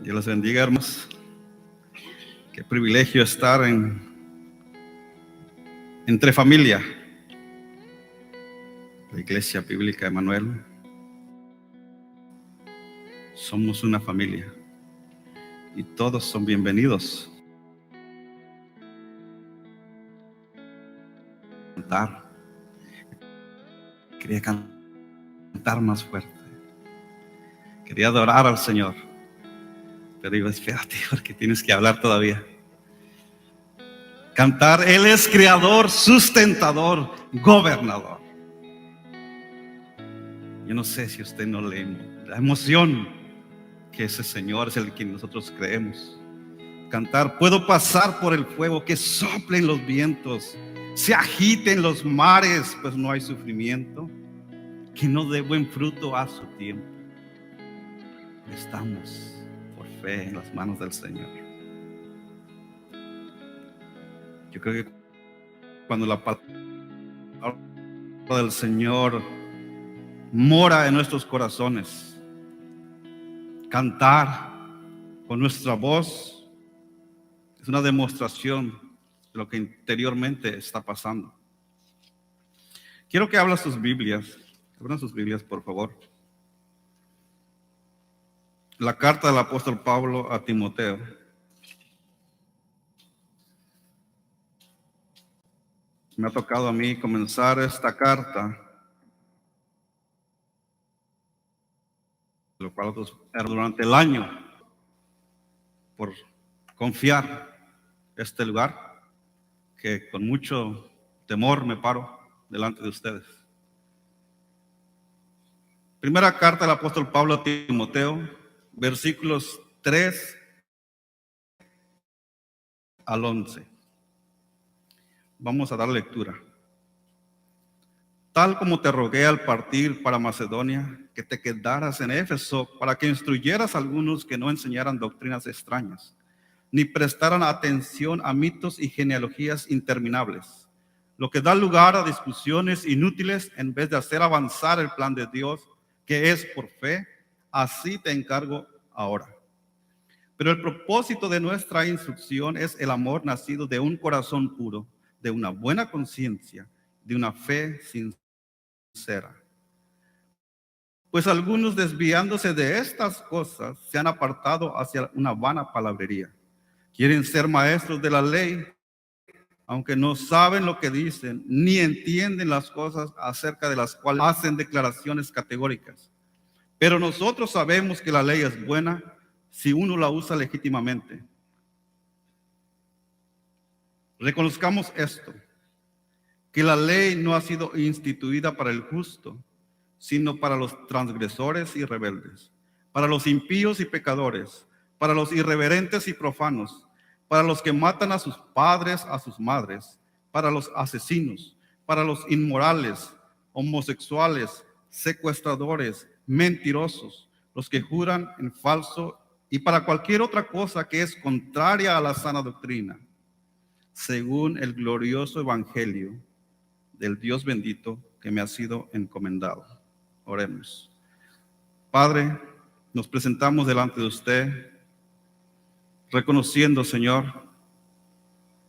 Dios los bendiga, hermanos. Qué privilegio estar entre familia. La Iglesia Bíblica Emanuel. Somos una familia y todos son bienvenidos. Quería cantar más fuerte. Quería adorar al Señor. Pero digo, espérate, porque tienes que hablar todavía. Cantar, Él es creador, sustentador, gobernador. Yo no sé si usted no lee la emoción que ese Señor es el que nosotros creemos. Cantar, puedo pasar por el fuego, que soplen los vientos, se agiten los mares, pues no hay sufrimiento, que no dé buen fruto a su tiempo. Estamos por fe en las manos del Señor. Yo creo que cuando la palabra del Señor mora en nuestros corazones, cantar con nuestra voz es una demostración de lo que interiormente está pasando. Quiero que abran sus Biblias. Abran sus Biblias, por favor. La carta del apóstol Pablo a Timoteo. Me ha tocado a mí comenzar esta carta, lo cual era durante el año, por confiar este lugar, que con mucho temor me paro delante de ustedes. Primera carta del apóstol Pablo a Timoteo, versículos 3 al 11. Vamos a dar lectura. Tal como te rogué al partir para Macedonia, que te quedaras en Éfeso para que instruyeras a algunos que no enseñaran doctrinas extrañas, ni prestaran atención a mitos y genealogías interminables, lo que da lugar a discusiones inútiles en vez de hacer avanzar el plan de Dios, que es por fe. Así te encargo ahora. Pero el propósito de nuestra instrucción es el amor nacido de un corazón puro, de una buena conciencia, de una fe sincera. Pues algunos, desviándose de estas cosas, se han apartado hacia una vana palabrería. Quieren ser maestros de la ley, aunque no saben lo que dicen, ni entienden las cosas acerca de las cuales hacen declaraciones categóricas. Pero nosotros sabemos que la ley es buena si uno la usa legítimamente. Reconozcamos esto, que la ley no ha sido instituida para el justo, sino para los transgresores y rebeldes, para los impíos y pecadores, para los irreverentes y profanos, para los que matan a sus padres, a sus madres, para los asesinos, para los inmorales, homosexuales, secuestradores, mentirosos, los que juran en falso, y para cualquier otra cosa que es contraria a la sana doctrina, según el glorioso evangelio del Dios bendito que me ha sido encomendado. Oremos. Padre, nos presentamos delante de usted, reconociendo, Señor,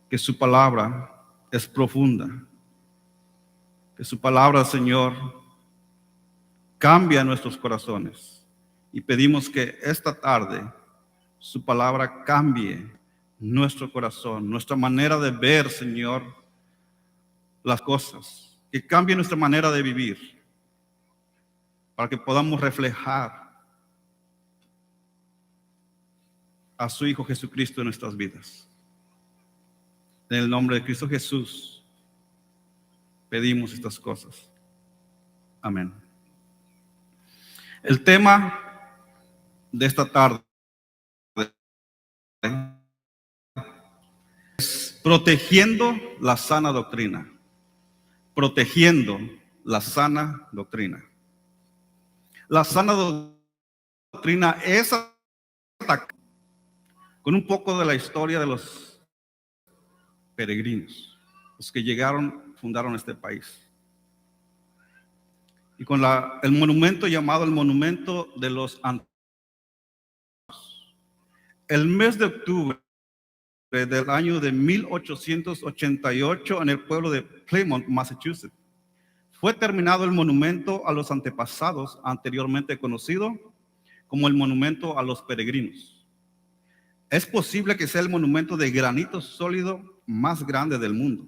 que su palabra es profunda, que su palabra, Señor, cambia nuestros corazones, y pedimos que esta tarde su palabra cambie nuestro corazón, nuestra manera de ver, Señor, las cosas, que cambie nuestra manera de vivir, para que podamos reflejar a su Hijo Jesucristo en nuestras vidas. En el nombre de Cristo Jesús pedimos estas cosas. Amén. El tema de esta tarde es protegiendo la sana doctrina. Protegiendo la sana doctrina. La sana doctrina es atacada. Con un poco de la historia de los peregrinos, los que llegaron, fundaron este país. Y con el monumento llamado el monumento de los antiguos. El mes de octubre del año de 1888, en el pueblo de Plymouth, Massachusetts, fue terminado el monumento a los antepasados, anteriormente conocido como el monumento a los peregrinos. Es posible que sea el monumento de granito sólido más grande del mundo.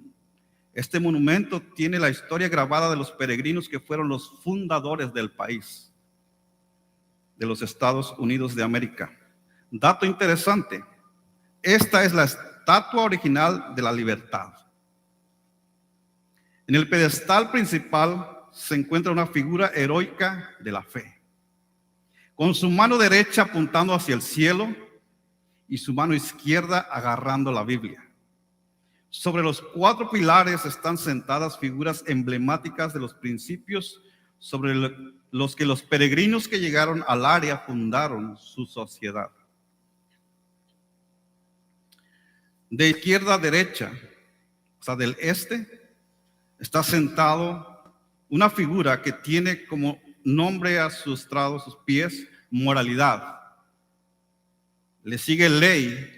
Este monumento tiene la historia grabada de los peregrinos que fueron los fundadores del país, de los Estados Unidos de América. Dato interesante, esta es la estatua original de la libertad. En el pedestal principal se encuentra una figura heroica de la fe, con su mano derecha apuntando hacia el cielo y su mano izquierda agarrando la Biblia. Sobre los 4 pilares están sentadas figuras emblemáticas de los principios sobre los que los peregrinos que llegaron al área fundaron su sociedad. De izquierda a derecha, o sea, del este, está sentado una figura que tiene como nombre a sus pies, moralidad. Le sigue ley,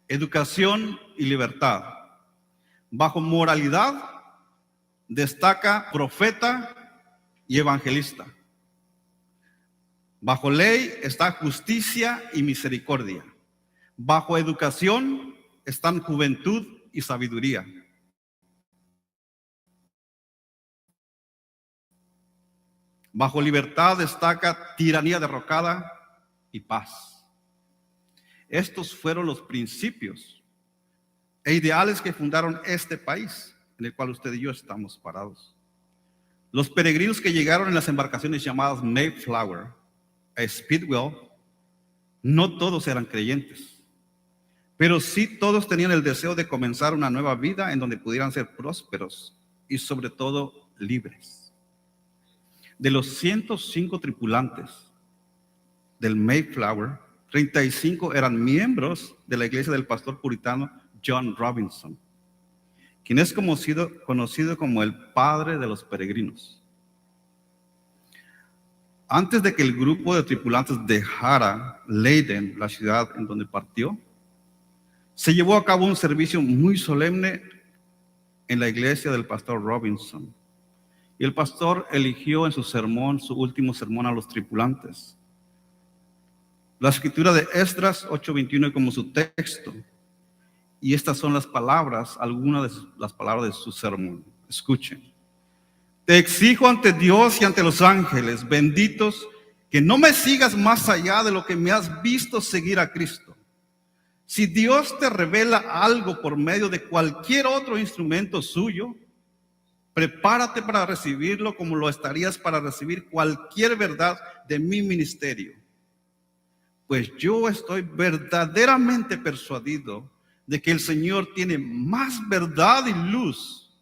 educación y libertad. Bajo moralidad destaca profeta y evangelista. Bajo ley está justicia y misericordia. Bajo educación están juventud y sabiduría. Bajo libertad destaca tiranía derrocada y paz. Estos fueron los principios e ideales que fundaron este país en el cual usted y yo estamos parados. Los peregrinos que llegaron en las embarcaciones llamadas Mayflower a Speedwell, no todos eran creyentes, pero sí todos tenían el deseo de comenzar una nueva vida en donde pudieran ser prósperos y sobre todo libres. De los 105 tripulantes del Mayflower, 35 eran miembros de la iglesia del pastor puritano John Robinson, quien es conocido como el padre de los peregrinos. Antes de que el grupo de tripulantes dejara Leiden, la ciudad en donde partió, se llevó a cabo un servicio muy solemne en la iglesia del pastor Robinson. Y el pastor eligió en su sermón, su último sermón a los tripulantes, la escritura de Esdras 8:21 como su texto. Y estas son las palabras, algunas de las palabras de su sermón. Escuchen. Te exijo ante Dios y ante los ángeles benditos que no me sigas más allá de lo que me has visto seguir a Cristo. Si Dios te revela algo por medio de cualquier otro instrumento suyo, prepárate para recibirlo como lo estarías para recibir cualquier verdad de mi ministerio. Pues yo estoy verdaderamente persuadido de que el Señor tiene más verdad y luz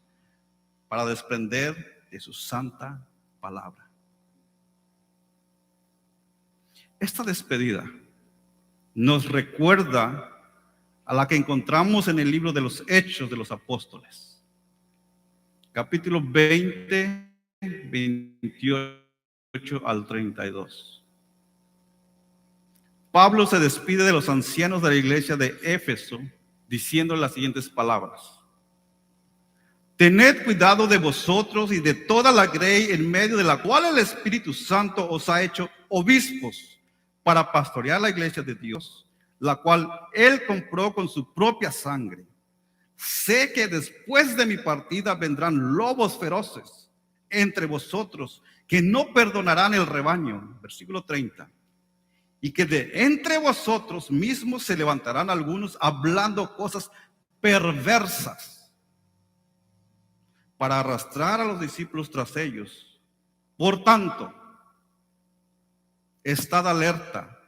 para desprender de su santa palabra. Esta despedida nos recuerda a la que encontramos en el libro de los Hechos de los Apóstoles, capítulo 20, 28 al 32. Pablo se despide de los ancianos de la iglesia de Éfeso diciendo las siguientes palabras: tened cuidado de vosotros y de toda la grey en medio de la cual el Espíritu Santo os ha hecho obispos para pastorear la iglesia de Dios, la cual él compró con su propia sangre. Sé que después de mi partida vendrán lobos feroces entre vosotros que no perdonarán el rebaño. Versículo 30. Y que de entre vosotros mismos se levantarán algunos hablando cosas perversas para arrastrar a los discípulos tras ellos. Por tanto, estad alerta,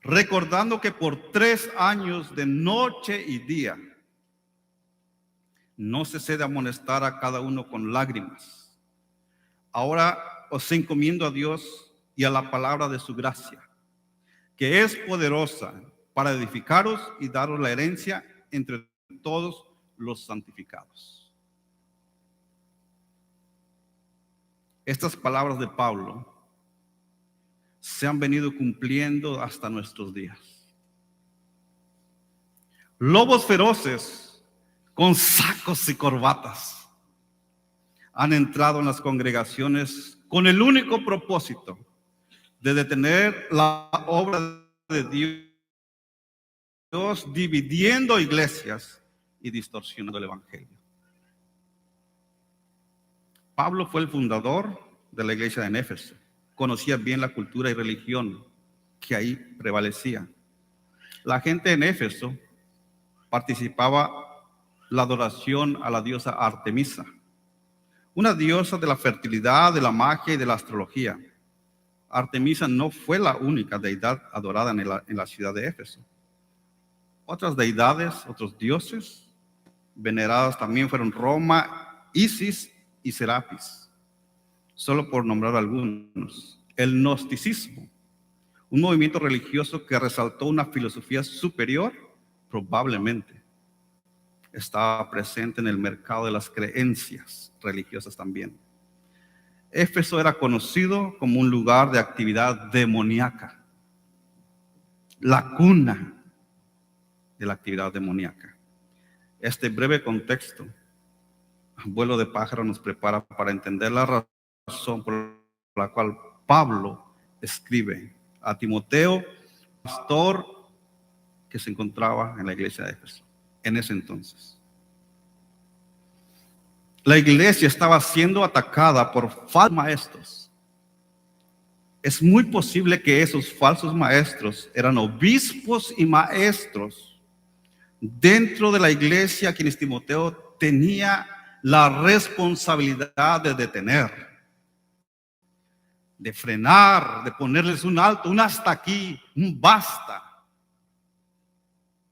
recordando que por 3 años de noche y día no cesé de amonestar a cada uno con lágrimas. Ahora os encomiendo a Dios y a la palabra de su gracia, que es poderosa para edificaros y daros la herencia entre todos los santificados. Estas palabras de Pablo se han venido cumpliendo hasta nuestros días. lobos feroces con sacos y corbatas han entrado en las congregaciones con el único propósito de detener la obra de Dios, dividiendo iglesias y distorsionando el evangelio. Pablo fue el fundador de la iglesia en Éfeso. Conocía bien la cultura y religión que ahí prevalecía. La gente en Éfeso participaba la adoración a la diosa Artemisa, una diosa de la fertilidad, de la magia y de la astrología. Artemisa no fue la única deidad adorada en la ciudad de Éfeso. Otras deidades, otros dioses venerados también fueron Roma, Isis y Serapis, solo por nombrar algunos. El gnosticismo, un movimiento religioso que resaltó una filosofía superior, probablemente estaba presente en el mercado de las creencias religiosas también. Éfeso era conocido como un lugar de actividad demoníaca, la cuna de la actividad demoníaca. Este breve contexto, vuelo de pájaro, nos prepara para entender la razón por la cual Pablo escribe a Timoteo, pastor que se encontraba en la iglesia de Éfeso en ese entonces. La iglesia estaba siendo atacada por falsos maestros. Es muy posible que esos falsos maestros eran obispos y maestros dentro de la iglesia, quienes Timoteo tenía la responsabilidad de detener, de frenar, de ponerles un alto, un hasta aquí, un basta.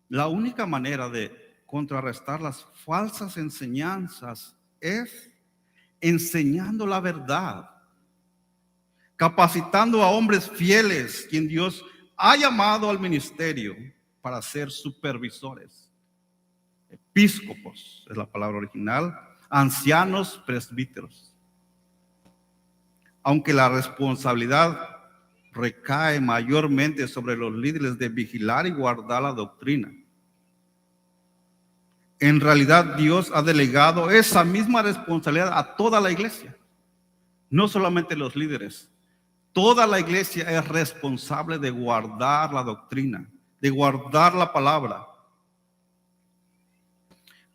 La única manera de contrarrestar las falsas enseñanzas es enseñando la verdad, capacitando a hombres fieles, quien Dios ha llamado al ministerio para ser supervisores, episcopos, es la palabra original, ancianos, presbíteros. Aunque la responsabilidad recae mayormente sobre los líderes de vigilar y guardar la doctrina, en realidad Dios ha delegado esa misma responsabilidad a toda la iglesia, no solamente los líderes. Toda la iglesia es responsable de guardar la doctrina, de guardar la palabra.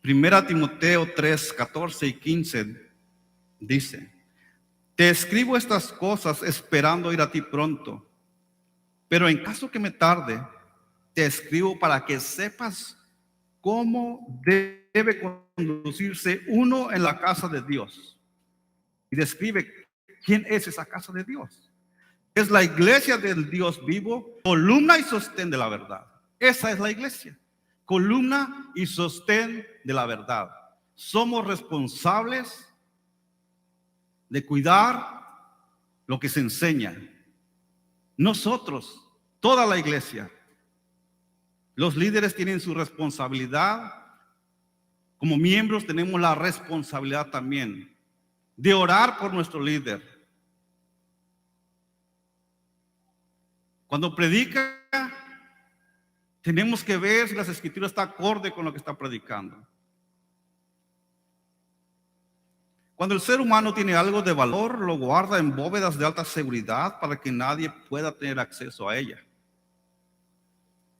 1 Timoteo 3, 14 y 15 dice: te escribo estas cosas esperando ir a ti pronto, pero en caso que me tarde, te escribo para que sepas cómo debe conducirse uno en la casa de Dios. Y describe quién es esa casa de Dios. Es la iglesia del Dios vivo, columna y sostén de la verdad. Esa es la iglesia, columna y sostén de la verdad. Somos responsables de cuidar lo que se enseña. Nosotros, toda la iglesia, los líderes tienen su responsabilidad. Como miembros tenemos la responsabilidad también de orar por nuestro líder. Cuando predica, tenemos que ver si las escrituras están acorde con lo que está predicando. Cuando el ser humano tiene algo de valor, lo guarda en bóvedas de alta seguridad para que nadie pueda tener acceso a ella.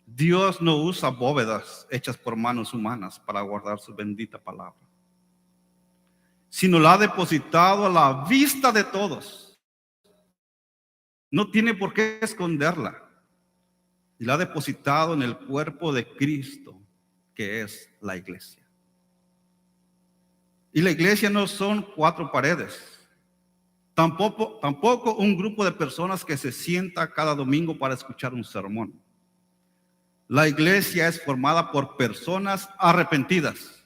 Dios no usa bóvedas hechas por manos humanas para guardar su bendita palabra, sino la ha depositado a la vista de todos. No tiene por qué esconderla. Y la ha depositado en el cuerpo de Cristo, que es la iglesia. Y la iglesia no son 4 paredes. Tampoco un grupo de personas que se sienta cada domingo para escuchar un sermón. La iglesia es formada por personas arrepentidas,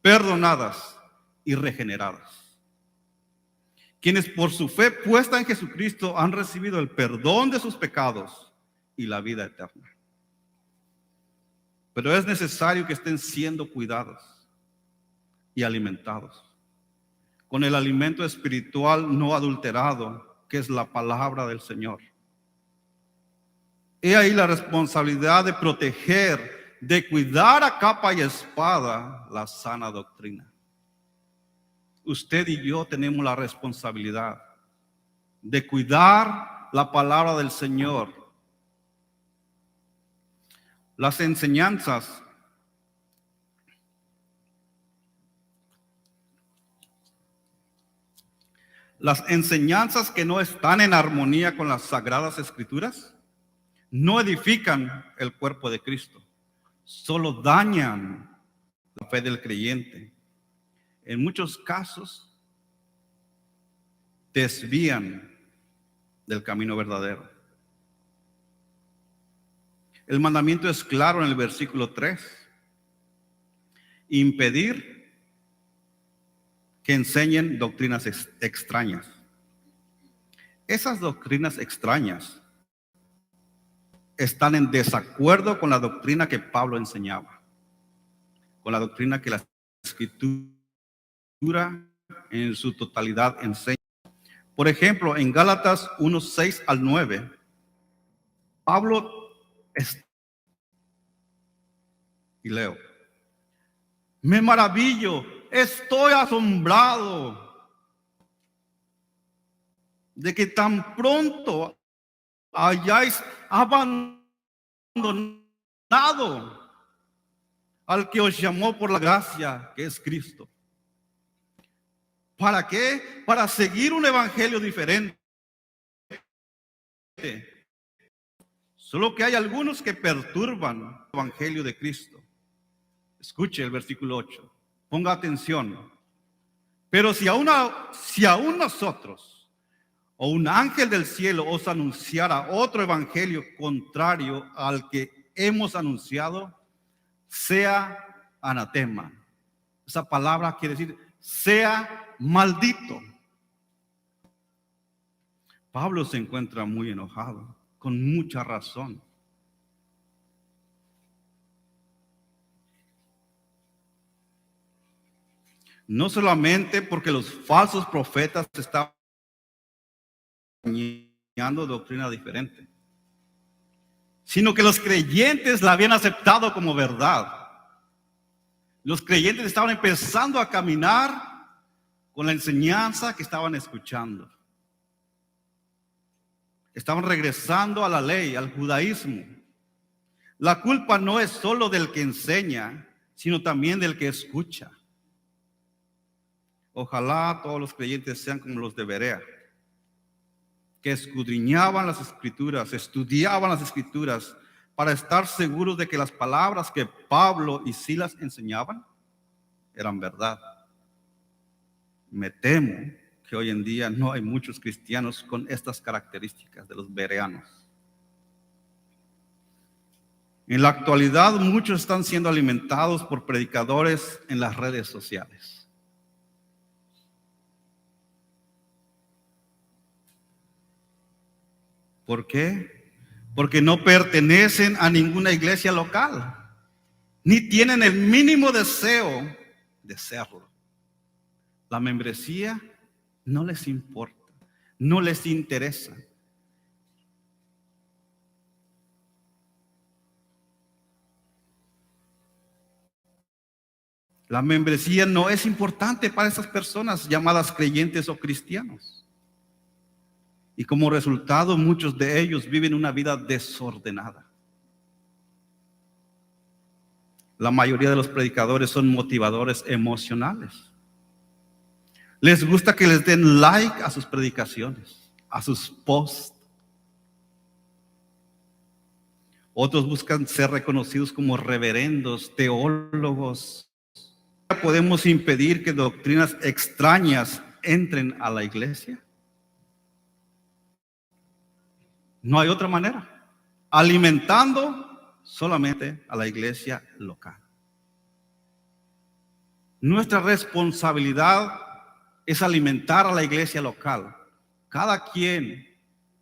perdonadas y regeneradas, quienes por su fe puesta en Jesucristo han recibido el perdón de sus pecados y la vida eterna. Pero es necesario que estén siendo cuidados y alimentados con el alimento espiritual no adulterado, que es la palabra del Señor. He ahí la responsabilidad de proteger, de cuidar a capa y espada la sana doctrina. Usted y yo tenemos la responsabilidad de cuidar la palabra del Señor. Las enseñanzas que no están en armonía con las Sagradas Escrituras no edifican el cuerpo de Cristo, solo dañan la fe del creyente. En muchos casos desvían del camino verdadero. El mandamiento es claro en el versículo 3. Impedir que enseñen doctrinas extrañas. Esas doctrinas extrañas están en desacuerdo con la doctrina que Pablo enseñaba, con la doctrina que la Escritura en su totalidad enseña. Por ejemplo, en Gálatas 1:6 al 9, Pablo y leo: me maravillo, estoy asombrado de que tan pronto hayáis abandonado al que os llamó por la gracia, que es Cristo. ¿Para qué? Para seguir un evangelio diferente. Solo que hay algunos que perturban el evangelio de Cristo. Escuche el versículo 8. Ponga atención. Pero si aún nosotros o un ángel del cielo os anunciara otro evangelio contrario al que hemos anunciado, sea anatema. Esa palabra quiere decir sea maldito. Pablo se encuentra muy enojado, con mucha razón. No solamente porque los falsos profetas estaban enseñando doctrina diferente, sino que los creyentes la habían aceptado como verdad. Los creyentes estaban empezando a caminar con la enseñanza que estaban escuchando. Estaban regresando a la ley, al judaísmo. La culpa no es solo del que enseña, sino también del que escucha. Ojalá todos los creyentes sean como los de Berea, que escudriñaban las Escrituras, estudiaban las Escrituras para estar seguros de que las palabras que Pablo y Silas enseñaban eran verdad. Me temo que hoy en día no hay muchos cristianos con estas características de los bereanos. En la actualidad, muchos están siendo alimentados por predicadores en las redes sociales. ¿Por qué? Porque no pertenecen a ninguna iglesia local, ni tienen el mínimo deseo de serlo. La membresía no les importa, no les interesa. La membresía no es importante para esas personas llamadas creyentes o cristianos. Y como resultado, muchos de ellos viven una vida desordenada. La mayoría de los predicadores son motivadores emocionales. Les gusta que les den like a sus predicaciones, a sus posts. Otros buscan ser reconocidos como reverendos, teólogos. ¿Podemos impedir que doctrinas extrañas entren a la iglesia? No hay otra manera. Alimentando solamente a la iglesia local. Nuestra responsabilidad es alimentar a la iglesia local. Cada quien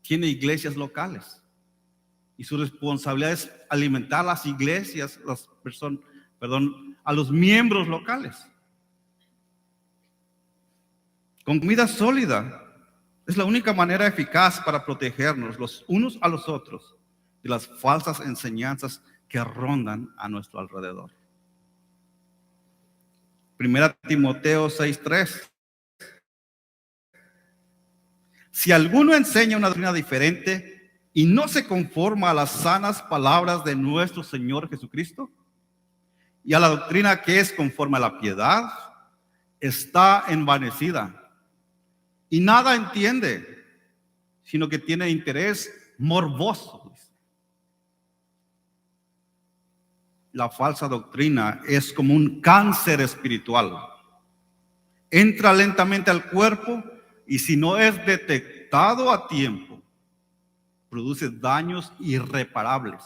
tiene iglesias locales. Y su responsabilidad es alimentar las iglesias, a los miembros locales. Con comida sólida. Es la única manera eficaz para protegernos los unos a los otros de las falsas enseñanzas que rondan a nuestro alrededor. 1 Timoteo 6:3. Si alguno enseña una doctrina diferente y no se conforma a las sanas palabras de nuestro Señor Jesucristo y a la doctrina que es conforme a la piedad, está envanecida y nada entiende, sino que tiene interés morboso. La falsa doctrina es como un cáncer espiritual. Entra lentamente al cuerpo y si no es detectado a tiempo, produce daños irreparables.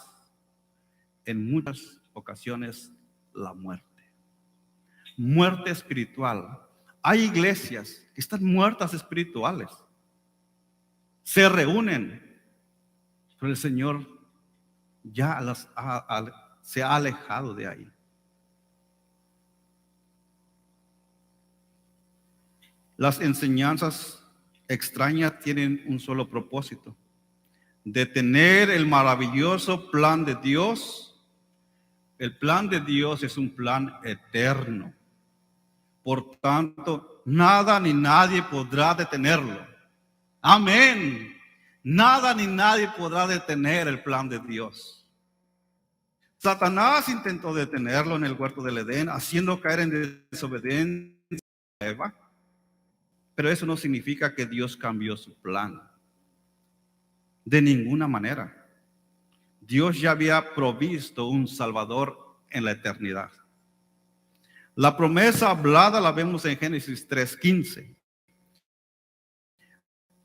En muchas ocasiones, la muerte. Muerte espiritual. Hay iglesias que están muertas espirituales. Se reúnen, pero el Señor ya se ha alejado de ahí. Las enseñanzas extrañas tienen un solo propósito: detener el maravilloso plan de Dios. El plan de Dios es un plan eterno. Por tanto, nada ni nadie podrá detenerlo. Amén. Nada ni nadie podrá detener el plan de Dios. Satanás intentó detenerlo en el huerto del Edén, haciendo caer en desobediencia a Eva. Pero eso no significa que Dios cambió su plan. De ninguna manera. Dios ya había provisto un Salvador en la eternidad. La promesa hablada la vemos en Génesis 3:15.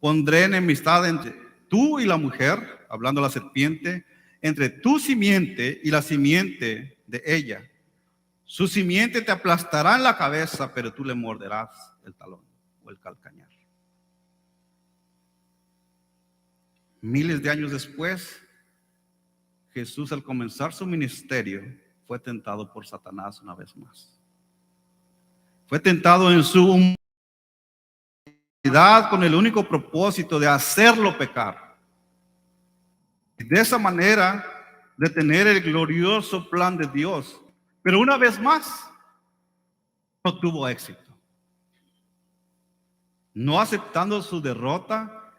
Pondré enemistad entre tú y la mujer, hablando a la serpiente, entre tu simiente y la simiente de ella. Su simiente te aplastará en la cabeza, pero tú le morderás el talón o el calcañar. Miles de años después, Jesús, al comenzar su ministerio, fue tentado por Satanás una vez más. Fue tentado en su humanidad con el único propósito de hacerlo pecar. Y de esa manera, detener el glorioso plan de Dios. Pero una vez más, no tuvo éxito. No aceptando su derrota,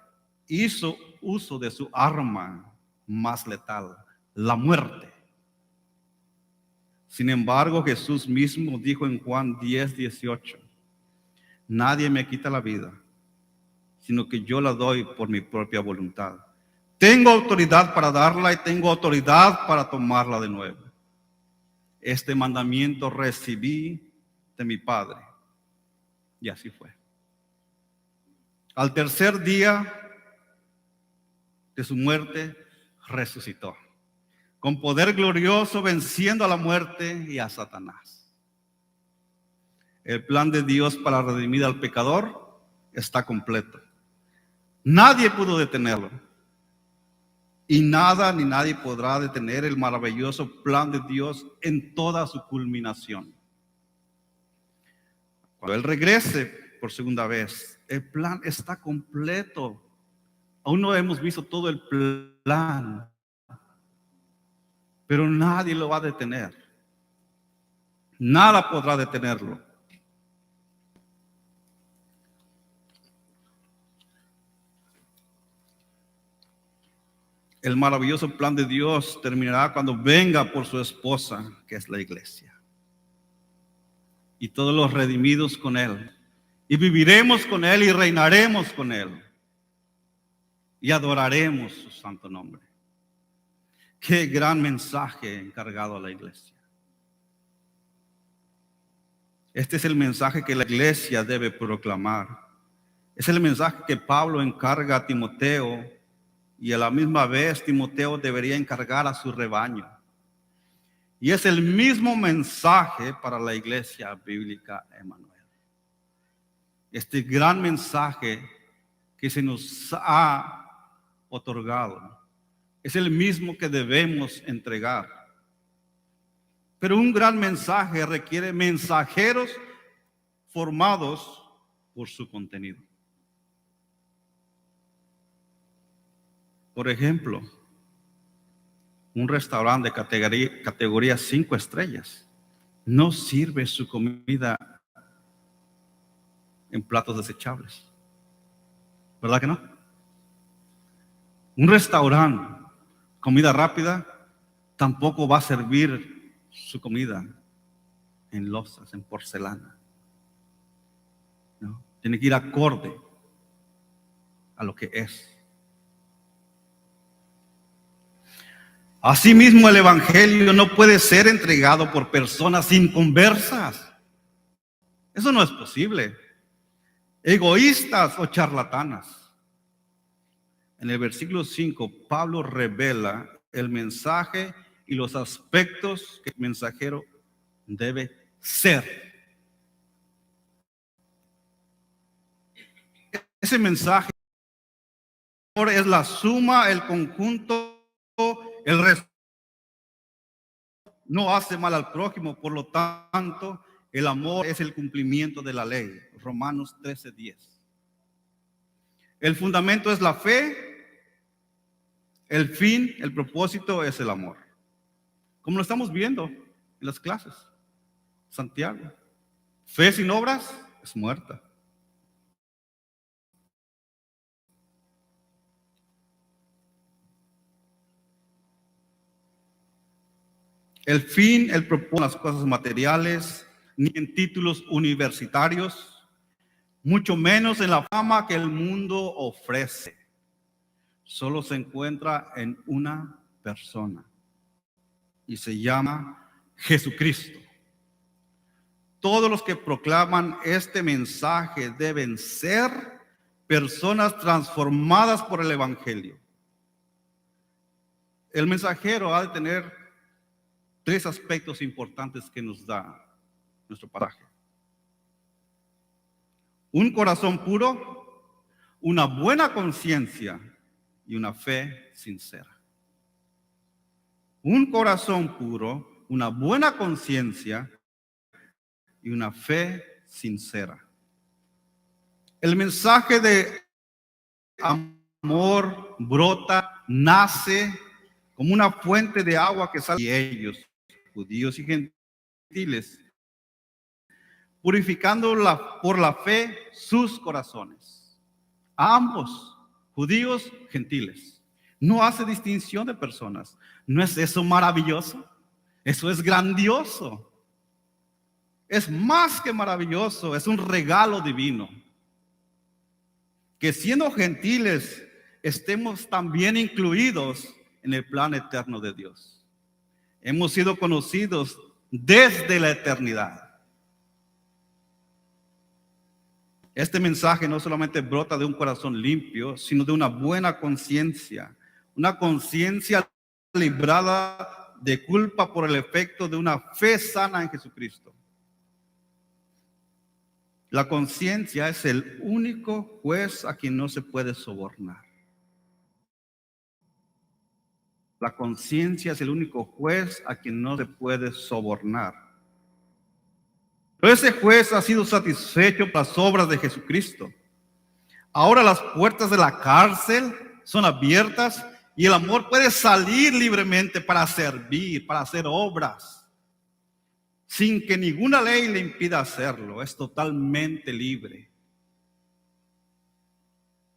hizo uso de su arma más letal, la muerte. Sin embargo, Jesús mismo dijo en Juan 10:18, nadie me quita la vida, sino que yo la doy por mi propia voluntad. Tengo autoridad para darla y tengo autoridad para tomarla de nuevo. Este mandamiento recibí de mi Padre. Y así fue. Al tercer día de su muerte, resucitó, con poder glorioso, venciendo a la muerte y a Satanás. El plan de Dios para redimir al pecador está completo. Nadie pudo detenerlo. Y nada ni nadie podrá detener el maravilloso plan de Dios en toda su culminación. Cuando Él regrese por segunda vez, el plan está completo. Aún no hemos visto todo el plan, pero nadie lo va a detener. Nada podrá detenerlo. El maravilloso plan de Dios terminará cuando venga por su esposa, que es la iglesia. Y todos los redimidos con Él. Y viviremos con Él y reinaremos con Él. Y adoraremos su santo nombre. Qué gran mensaje encargado a la iglesia. Este es el mensaje que la iglesia debe proclamar. Es el mensaje que Pablo encarga a Timoteo y a la misma vez Timoteo debería encargar a su rebaño. Y es el mismo mensaje para la iglesia bíblica Emmanuel. Este gran mensaje que se nos ha otorgado es el mismo que debemos entregar. Pero un gran mensaje requiere mensajeros formados por su contenido. Por ejemplo, Un restaurante de categoría 5 estrellas no sirve su comida en platos desechables. ¿Verdad que no? Un restaurante, comida rápida, tampoco va a servir su comida en losas, en porcelana. ¿No? Tiene que ir acorde a lo que es. Asimismo, el evangelio no puede ser entregado por personas inconversas. Eso no es posible. Egoístas o charlatanas. En el versículo 5, Pablo revela el mensaje y los aspectos que el mensajero debe ser. Ese mensaje es la suma, el conjunto, el resto. No hace mal al prójimo, por lo tanto, el amor es el cumplimiento de la ley. Romanos 13:10. El fundamento es la fe. El fin, el propósito es el amor. Como lo estamos viendo en las clases. Santiago. Fe sin obras es muerta. El fin, el propósito, las cosas materiales, ni en títulos universitarios, mucho menos en la fama que el mundo ofrece. Solo se encuentra en una persona y se llama Jesucristo. Todos los que proclaman este mensaje deben ser personas transformadas por el evangelio. El mensajero ha de tener 3 aspectos importantes que nos da nuestro pasaje: un corazón puro, una buena conciencia y una fe sincera. Un corazón puro, una buena conciencia y una fe sincera. El mensaje de amor brota, nace como una fuente de agua que sale de ellos, judíos y gentiles, purificando por la fe sus corazones. A ambos, judíos, gentiles. No hace distinción de personas. ¿No es eso maravilloso? Eso es grandioso. Es más que maravilloso, es un regalo divino. Que siendo gentiles, estemos también incluidos en el plan eterno de Dios. Hemos sido conocidos desde la eternidad. Este mensaje no solamente brota de un corazón limpio, sino de una buena conciencia. Una conciencia librada de culpa por el efecto de una fe sana en Jesucristo. La conciencia es el único juez a quien no se puede sobornar. La conciencia es el único juez a quien no se puede sobornar. Pero ese juez ha sido satisfecho por las obras de Jesucristo. Ahora las puertas de la cárcel son abiertas y el amor puede salir libremente para servir, para hacer obras, sin que ninguna ley le impida hacerlo. Es totalmente libre.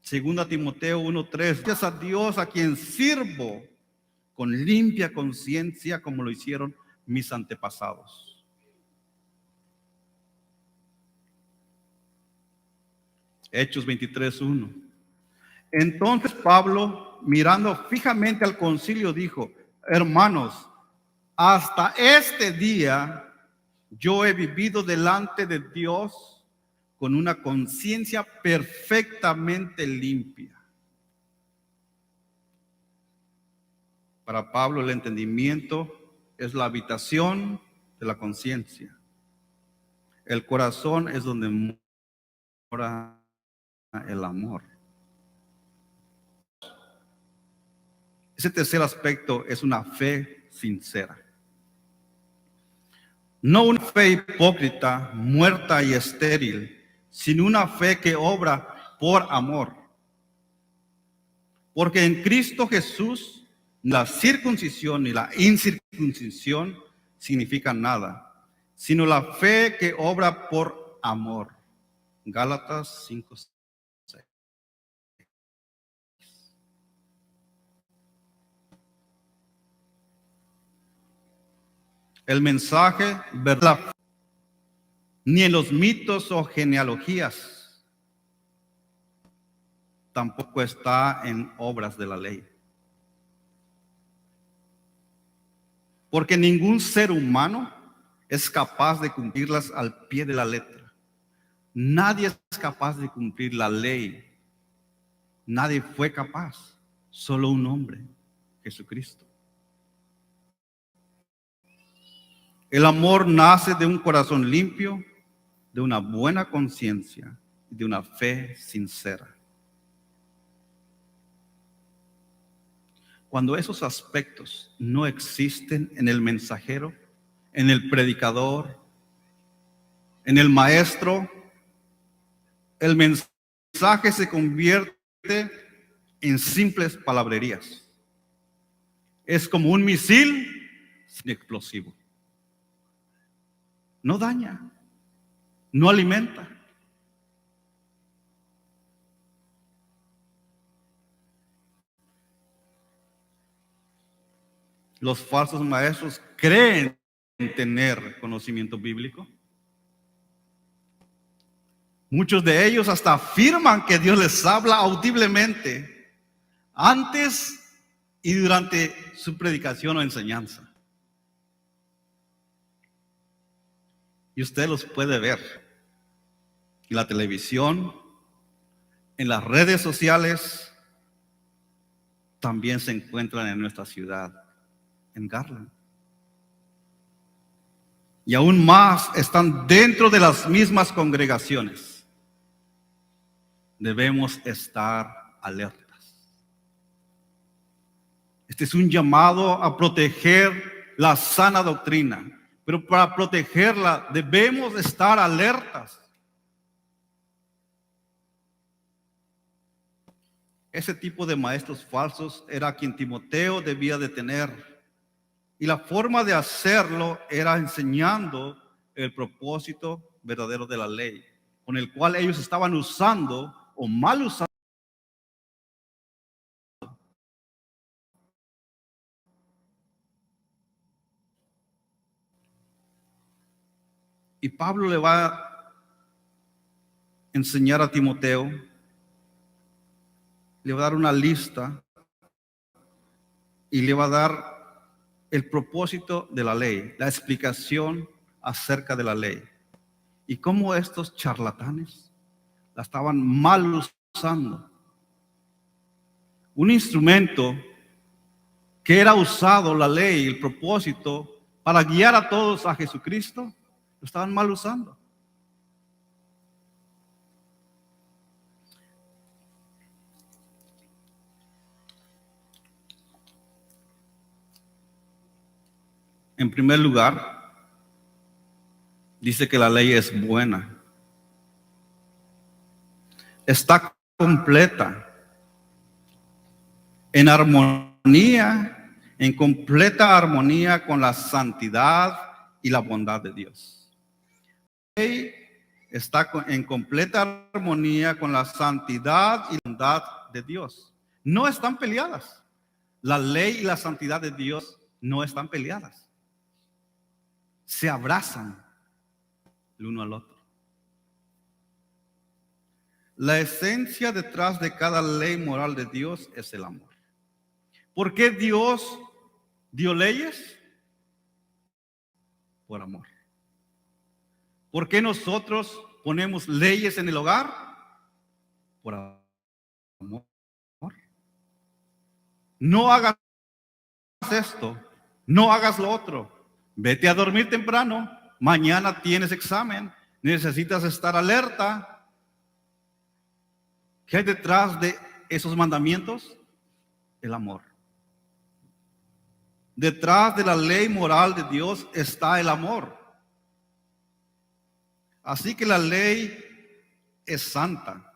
Segunda Timoteo 1:3. Gracias a Dios, a quien sirvo con limpia conciencia, como lo hicieron mis antepasados. Hechos 23:1. Entonces Pablo, mirando fijamente al concilio, dijo: hermanos, hasta este día yo he vivido delante de Dios con una conciencia perfectamente limpia. Para Pablo, el entendimiento es la habitación de la conciencia. El corazón es donde mora el amor. Ese tercer aspecto es una fe sincera. No una fe hipócrita, muerta y estéril, sino una fe que obra por amor. Porque en Cristo Jesús La circuncisión ni la incircuncisión significan nada, sino la fe que obra por amor. Gálatas 5:6. El mensaje, verdad, ni en los mitos o genealogías, tampoco está en obras de la ley. Porque ningún ser humano es capaz de cumplirlas al pie de la letra. Nadie es capaz de cumplir la ley. Nadie fue capaz. Solo un hombre, Jesucristo. El amor nace de un corazón limpio, de una buena conciencia y de una fe sincera. Cuando esos aspectos no existen en el mensajero, en el predicador, en el maestro, el mensaje se convierte en simples palabrerías. Es como un misil sin explosivo. No daña, no alimenta. Los falsos maestros creen tener conocimiento bíblico. Muchos de ellos hasta afirman que Dios les habla audiblemente antes y durante su predicación o enseñanza. Y usted los puede ver en la televisión, en las redes sociales, también se encuentran en nuestra ciudad, en Garland. Y aún más están dentro de las mismas congregaciones. Debemos estar alertas. Este es un llamado a proteger la sana doctrina, pero para protegerla debemos estar alertas. Ese tipo de maestros falsos era quien Timoteo debía de tener. Y la forma de hacerlo era enseñando el propósito verdadero de la ley, con el cual ellos estaban usando o mal usando. Y Pablo le va a enseñar a Timoteo, le va a dar una lista y le va a dar el propósito de la ley, la explicación acerca de la ley. Y cómo estos charlatanes la estaban mal usando. Un instrumento que era usado, la ley, el propósito, para guiar a todos a Jesucristo, lo estaban mal usando. En primer lugar, dice que la ley es buena. Está completa, en armonía, en completa armonía con la santidad y la bondad de Dios. La ley está en completa armonía con la santidad y la bondad de Dios. No están peleadas. La ley y la santidad de Dios no están peleadas. Se abrazan el uno al otro. La esencia detrás de cada ley moral de Dios es el amor. ¿Por qué Dios dio leyes? Por amor. ¿Por qué nosotros ponemos leyes en el hogar? Por amor. No hagas esto, no hagas lo otro. Vete a dormir temprano, mañana tienes examen, necesitas estar alerta. ¿Qué hay detrás de esos mandamientos? El amor. Detrás de la ley moral de Dios está el amor. Así que la ley es santa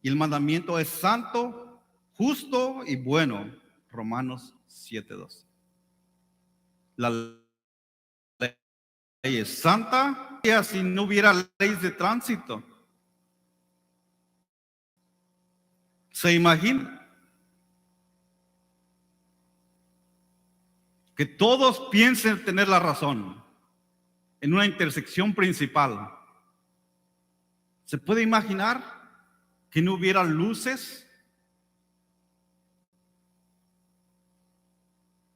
y el mandamiento es santo, justo y bueno. Romanos 7:12. La ley es santa y si no hubiera leyes de tránsito. ¿Se imagina que todos piensen tener la razón en una intersección principal? ¿Se puede imaginar que no hubiera luces?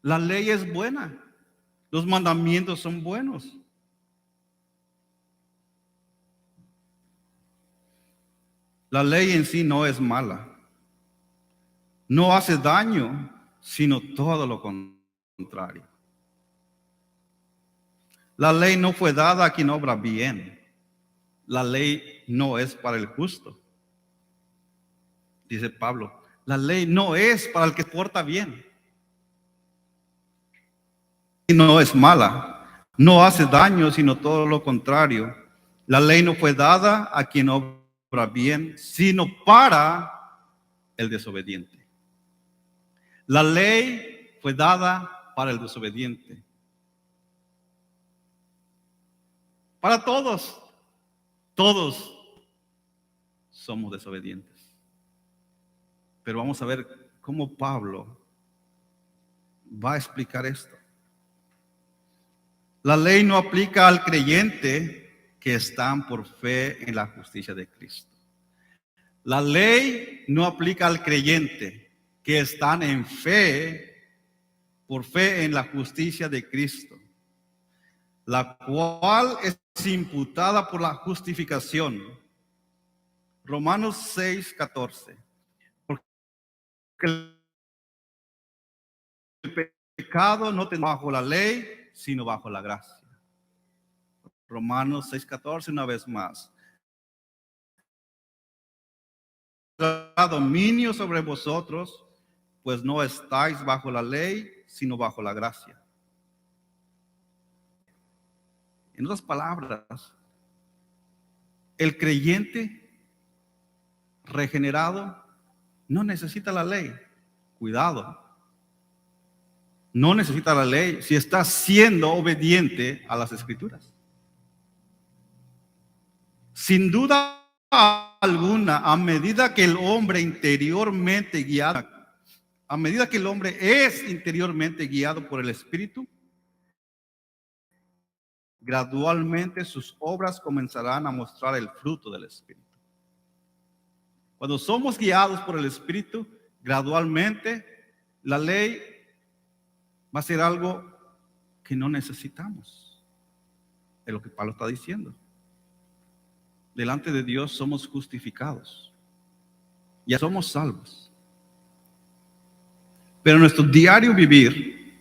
La ley es buena, los mandamientos son buenos. La ley en sí no es mala, no hace daño, sino todo lo contrario. La ley no fue dada a quien obra bien. La ley no es para el justo. Dice Pablo, la ley no es para el que porta bien. No es mala, no hace daño, sino todo lo contrario. La ley no fue dada a quien obra bien, sino para el desobediente. La ley fue dada para el desobediente. Para todos, todos somos desobedientes. Pero vamos a ver cómo Pablo va a explicar esto. La ley no aplica al creyente que están por fe en la justicia de Cristo. La ley no aplica al creyente que están en fe, por fe en la justicia de Cristo, la cual es imputada por la justificación. Romanos 6:14. Porque el pecado no está bajo la ley, sino bajo la gracia. Romanos 6:14, una vez más. Dominio sobre vosotros, pues no estáis bajo la ley, sino bajo la gracia. En otras palabras, el creyente regenerado no necesita la ley. Cuidado. No necesita la ley si está siendo obediente a las Escrituras. Sin duda alguna, a medida que el hombre interiormente guiado, a medida que el hombre es interiormente guiado por el Espíritu, gradualmente sus obras comenzarán a mostrar el fruto del Espíritu. Cuando somos guiados por el Espíritu, gradualmente la ley va a ser algo que no necesitamos. Es lo que Pablo está diciendo. Delante de Dios somos justificados. Ya somos salvos. Pero en nuestro diario vivir,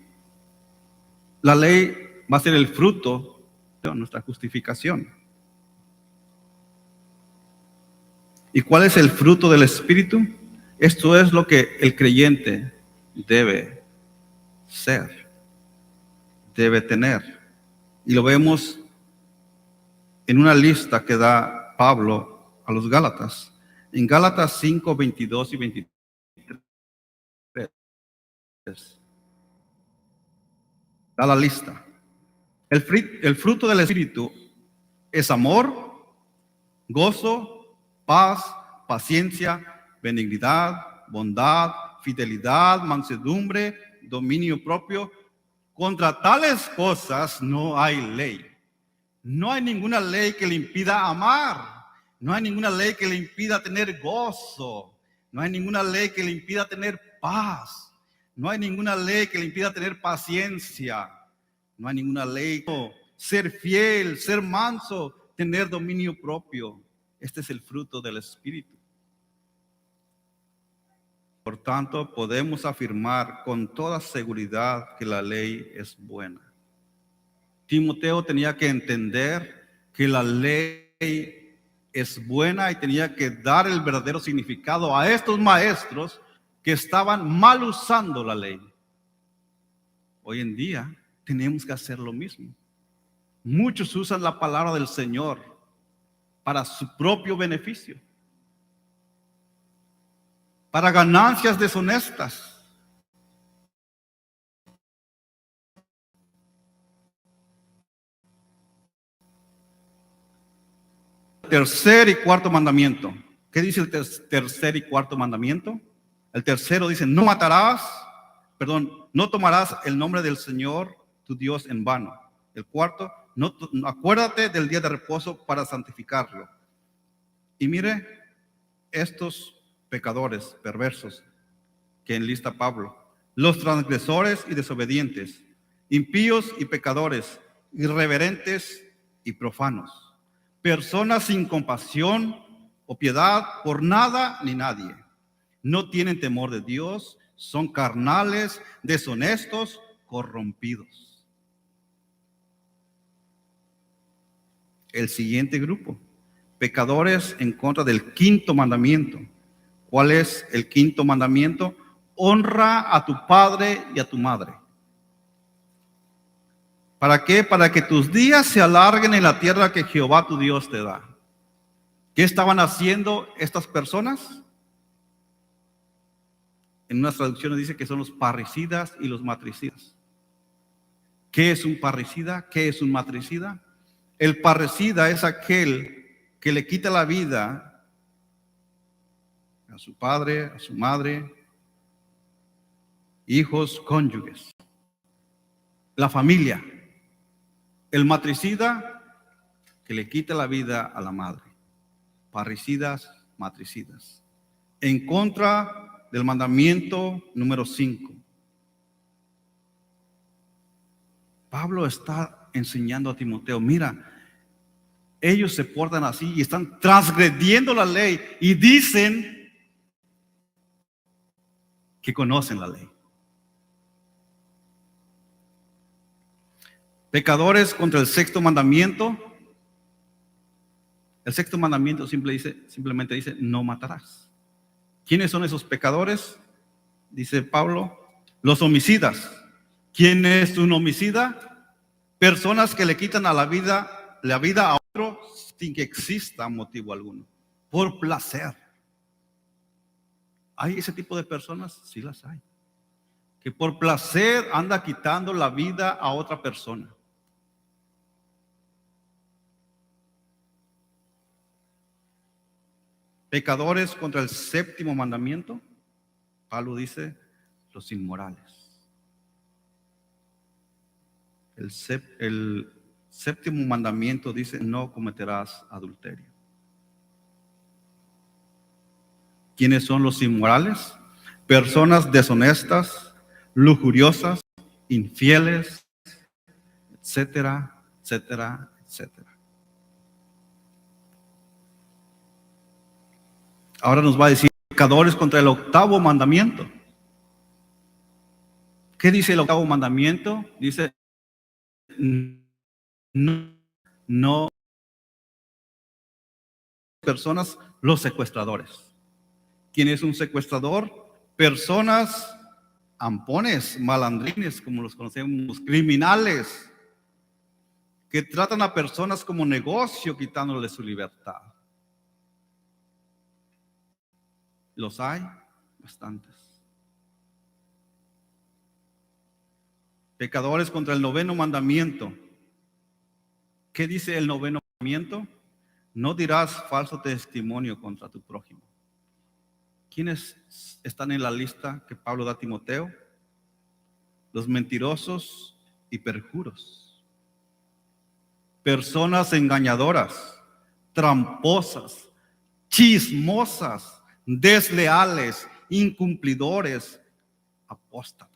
la ley va a ser el fruto de nuestra justificación. ¿Y cuál es el fruto del Espíritu? Esto es lo que el creyente debe ser, debe tener. Y lo vemos en una lista que da Pablo a los Gálatas. En Gálatas 5, 22 y 23. Da la lista. El fruto del Espíritu es amor, gozo, paz, paciencia, benignidad, bondad, fidelidad, mansedumbre, dominio propio. Contra tales cosas no hay ley. No hay ninguna ley que le impida amar. No hay ninguna ley que le impida tener gozo. No hay ninguna ley que le impida tener paz. No hay ninguna ley que le impida tener paciencia. No hay ninguna ley ser fiel, ser manso, tener dominio propio. Este es el fruto del Espíritu. Por tanto, podemos afirmar con toda seguridad que la ley es buena. Timoteo tenía que entender que la ley es buena y tenía que dar el verdadero significado a estos maestros que estaban mal usando la ley. Hoy en día tenemos que hacer lo mismo. Muchos usan la palabra del Señor para su propio beneficio, para ganancias deshonestas. tercer y cuarto mandamiento. ¿Qué dice el tercer y cuarto mandamiento? El tercero dice, no tomarás el nombre del Señor tu Dios en vano. El cuarto, acuérdate del día de reposo para santificarlo. Y mire estos pecadores perversos que enlista Pablo: los transgresores y desobedientes, impíos y pecadores, irreverentes y profanos, personas sin compasión o piedad por nada ni nadie. No tienen temor de Dios, son carnales, deshonestos, corrompidos. El siguiente grupo: pecadores en contra del quinto mandamiento. ¿Cuál es el quinto mandamiento? Honra a tu padre y a tu madre. ¿Para qué? Para que tus días se alarguen en la tierra que Jehová tu Dios te da. ¿Qué estaban haciendo estas personas? En unas traducciones dice que son los parricidas y los matricidas. ¿Qué es un parricida? ¿Qué es un matricida? El parricida es aquel que le quita la vida a su padre, a su madre, hijos, cónyuges, la familia. El matricida, que le quita la vida a la madre. Parricidas, matricidas. En contra del mandamiento número 5. Pablo está enseñando a Timoteo, mira, ellos se portan así y están transgrediendo la ley y dicen que conocen la ley. Pecadores contra el sexto mandamiento. El sexto mandamiento simplemente dice, no matarás. ¿Quiénes son esos pecadores? Dice Pablo, los homicidas. ¿Quién es un homicida? Personas que le quitan la vida a otro sin que exista motivo alguno, por placer. ¿Hay ese tipo de personas? Sí las hay. Que por placer anda quitando la vida a otra persona. Pecadores contra el séptimo mandamiento. Pablo dice, los inmorales. El séptimo mandamiento dice, no cometerás adulterio. ¿Quiénes son los inmorales? Personas deshonestas, lujuriosas, infieles, etcétera, etcétera, etcétera. Ahora nos va a decir pecadores contra el octavo mandamiento. ¿Qué dice el octavo mandamiento? Dice, no personas, los secuestradores. ¿Quién es un secuestrador? Personas ampones, malandrines, como los conocemos, criminales, que tratan a personas como negocio, quitándole su libertad. ¿Los hay? Bastantes. Pecadores contra el noveno mandamiento. ¿Qué dice el noveno mandamiento? No dirás falso testimonio contra tu prójimo. ¿Quiénes están en la lista que Pablo da a Timoteo? Los mentirosos y perjuros. Personas engañadoras, tramposas, chismosas, desleales, incumplidores, apóstatas.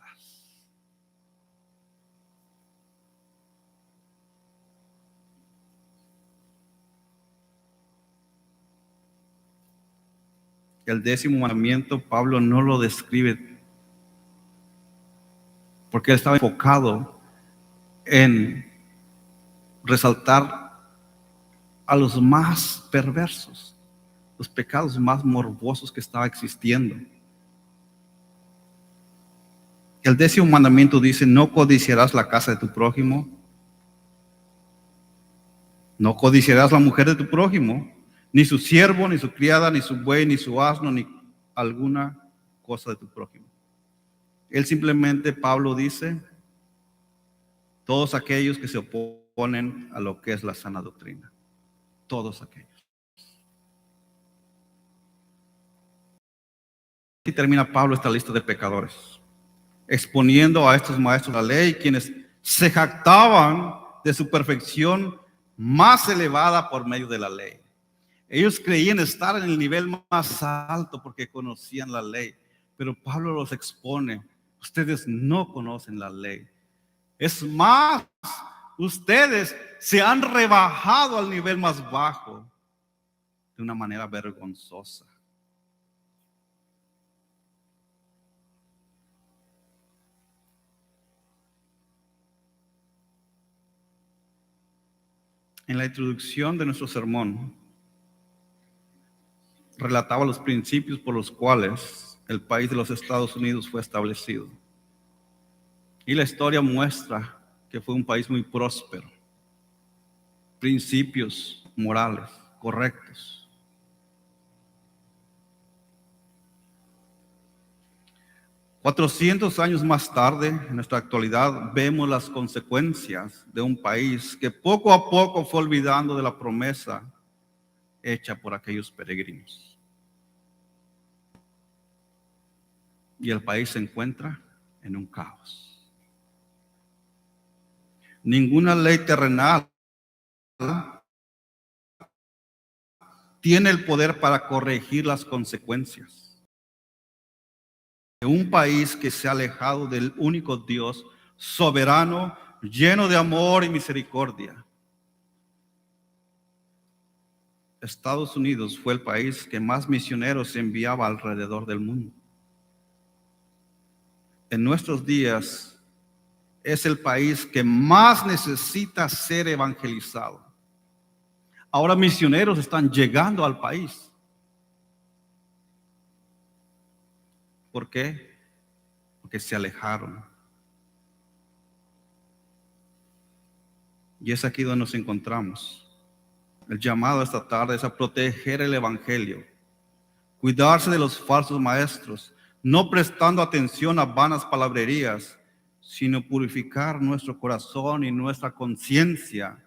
El décimo mandamiento Pablo no lo describe porque él estaba enfocado en resaltar a los más perversos, los pecados más morbosos que estaba existiendo. El décimo mandamiento dice, no codiciarás la casa de tu prójimo, no codiciarás la mujer de tu prójimo, ni su siervo, ni su criada, ni su buey, ni su asno, ni alguna cosa de tu prójimo. Él simplemente, Pablo dice, todos aquellos que se oponen a lo que es la sana doctrina. Todos aquellos. termina Pablo esta lista de pecadores, exponiendo a estos maestros de la ley, quienes se jactaban de su perfección más elevada por medio de la ley. Ellos creían estar en el nivel más alto porque conocían la ley, pero Pablo los expone: ustedes no conocen la ley. Es más, ustedes se han rebajado al nivel más bajo de una manera vergonzosa. En la introducción de nuestro sermón, relataba los principios por los cuales el país de los Estados Unidos fue establecido. Y la historia muestra que fue un país muy próspero, principios morales correctos. $400 años más tarde, en nuestra actualidad, vemos las consecuencias de un país que poco a poco fue olvidando de la promesa hecha por aquellos peregrinos. Y el país se encuentra en un caos. Ninguna ley terrenal tiene el poder para corregir las consecuencias de un país que se ha alejado del único Dios soberano, lleno de amor y misericordia. Estados Unidos fue el país que más misioneros enviaba alrededor del mundo. En nuestros días es el país que más necesita ser evangelizado. Ahora misioneros están llegando al país. ¿Por qué? Porque se alejaron. Y es aquí donde nos encontramos. El llamado esta tarde es a proteger el evangelio, cuidarse de los falsos maestros, no prestando atención a vanas palabrerías, sino purificar nuestro corazón y nuestra conciencia,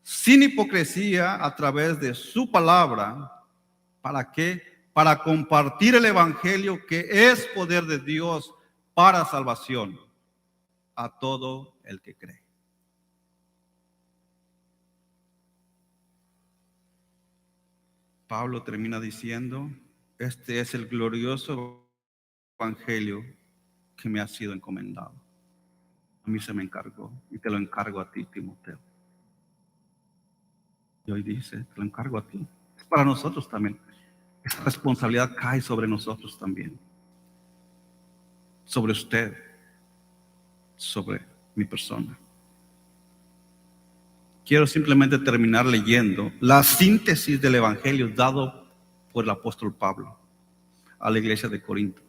sin hipocresía, a través de su palabra. ¿Para qué? Para compartir el evangelio, que es poder de Dios para salvación a todo el que cree. Pablo termina diciendo: este es el glorioso evangelio que me ha sido encomendado. A mí se me encargó y te lo encargo a ti, Timoteo. Y hoy dice: te lo encargo a ti. Es para nosotros también. Esa responsabilidad cae sobre nosotros también. Sobre usted. Sobre mi persona. Quiero simplemente terminar leyendo la síntesis del evangelio dado por el apóstol Pablo a la iglesia de Corinto.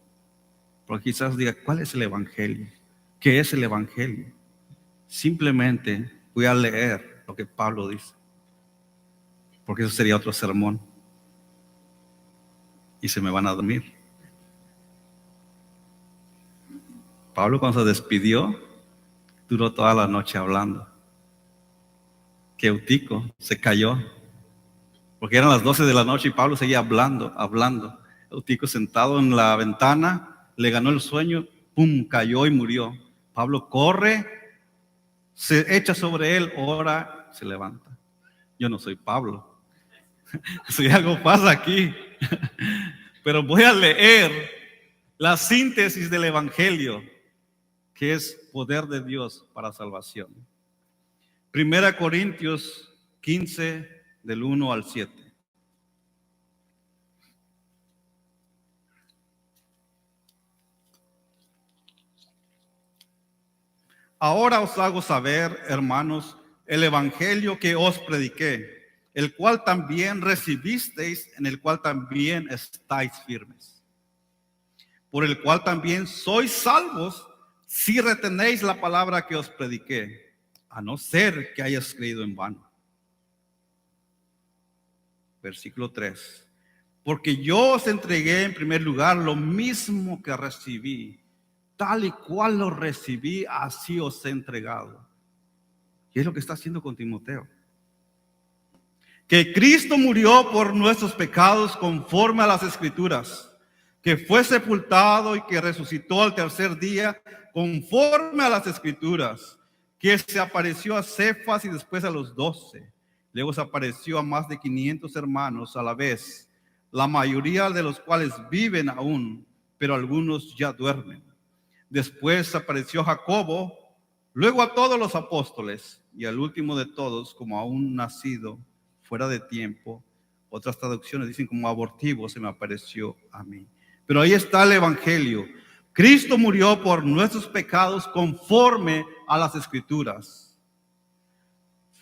Porque quizás diga: ¿cuál es el evangelio? ¿Qué es el evangelio? Simplemente voy a leer lo que Pablo dice, porque eso sería otro sermón y se me van a dormir. Pablo, cuando se despidió, duró toda la noche hablando. Que Eutico se cayó, porque eran las 12 de la noche y Pablo seguía hablando. Eutico, sentado en la ventana, le ganó el sueño, pum, cayó y murió. Pablo corre, se echa sobre él, ora, se levanta. Yo no soy Pablo. Si algo pasa aquí. Pero voy a leer la síntesis del evangelio, que es poder de Dios para salvación. 1 Corintios 15, del 1 al 7. Ahora os hago saber, hermanos, el evangelio que os prediqué, el cual también recibisteis, en el cual también estáis firmes, por el cual también sois salvos, si retenéis la palabra que os prediqué, a no ser que hayas creído en vano. Versículo 3. Porque yo os entregué en primer lugar lo mismo que recibí, tal y cual lo recibí, así os he entregado. Y es lo que está haciendo con Timoteo. Que Cristo murió por nuestros pecados conforme a las Escrituras, que fue sepultado y que resucitó al tercer día conforme a las Escrituras, que se apareció a Cefas y después a los 12. Luego se apareció a más de 500 hermanos a la vez, la mayoría de los cuales viven aún, pero algunos ya duermen. Después apareció Jacobo, luego a todos los apóstoles, y al último de todos, como a un nacido fuera de tiempo. Otras traducciones dicen como abortivo, se me apareció a mí. Pero ahí está el Evangelio. Cristo murió por nuestros pecados conforme a las Escrituras.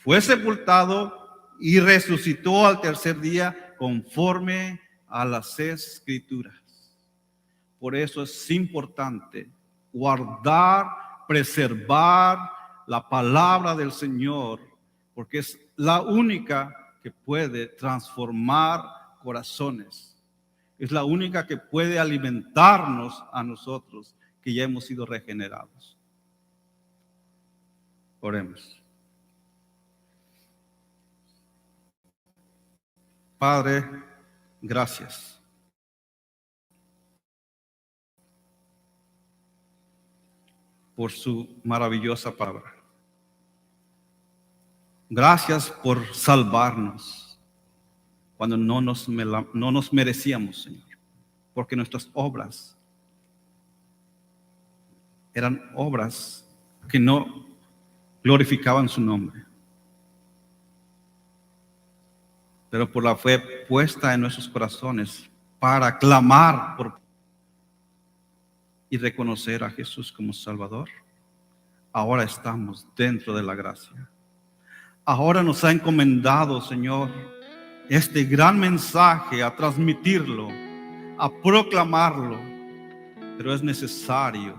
Fue sepultado y resucitó al tercer día conforme a las Escrituras. Por eso es importante guardar, preservar la palabra del Señor, porque es la única que puede transformar corazones. Es la única que puede alimentarnos a nosotros, que ya hemos sido regenerados. Oremos. Padre, gracias. Por su maravillosa palabra. Gracias por salvarnos cuando no nos merecíamos, Señor, porque nuestras obras eran obras que no glorificaban su nombre. Pero por la fe puesta en nuestros corazones para clamar y reconocer a Jesús como Salvador, ahora estamos dentro de la gracia. Ahora nos ha encomendado, Señor, este gran mensaje, a transmitirlo, a proclamarlo, pero es necesario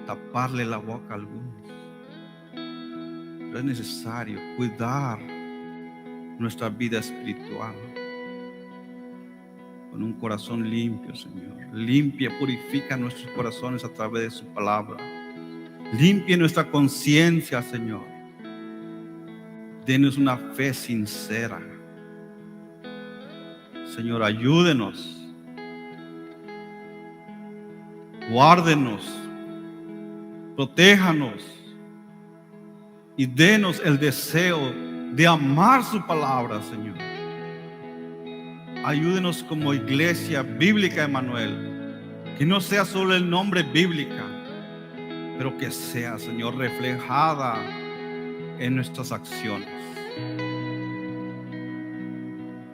taparle la boca a algunos. Pero es necesario cuidar nuestra vida espiritual con un corazón limpio, Señor. Limpia, purifica nuestros corazones a través de su palabra. Limpie nuestra conciencia, Señor. Denos una fe sincera. Señor, ayúdenos. Guárdenos. Protéjanos. Y denos el deseo de amar su palabra, Señor. Ayúdenos como iglesia bíblica Emmanuel. Que no sea solo el nombre bíblica, pero que sea, Señor, reflejada en nuestras acciones,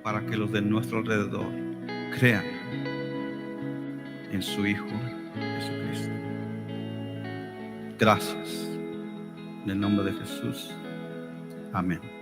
para que los de nuestro alrededor crean en su Hijo Jesucristo. Gracias. En el nombre de Jesús. Amén.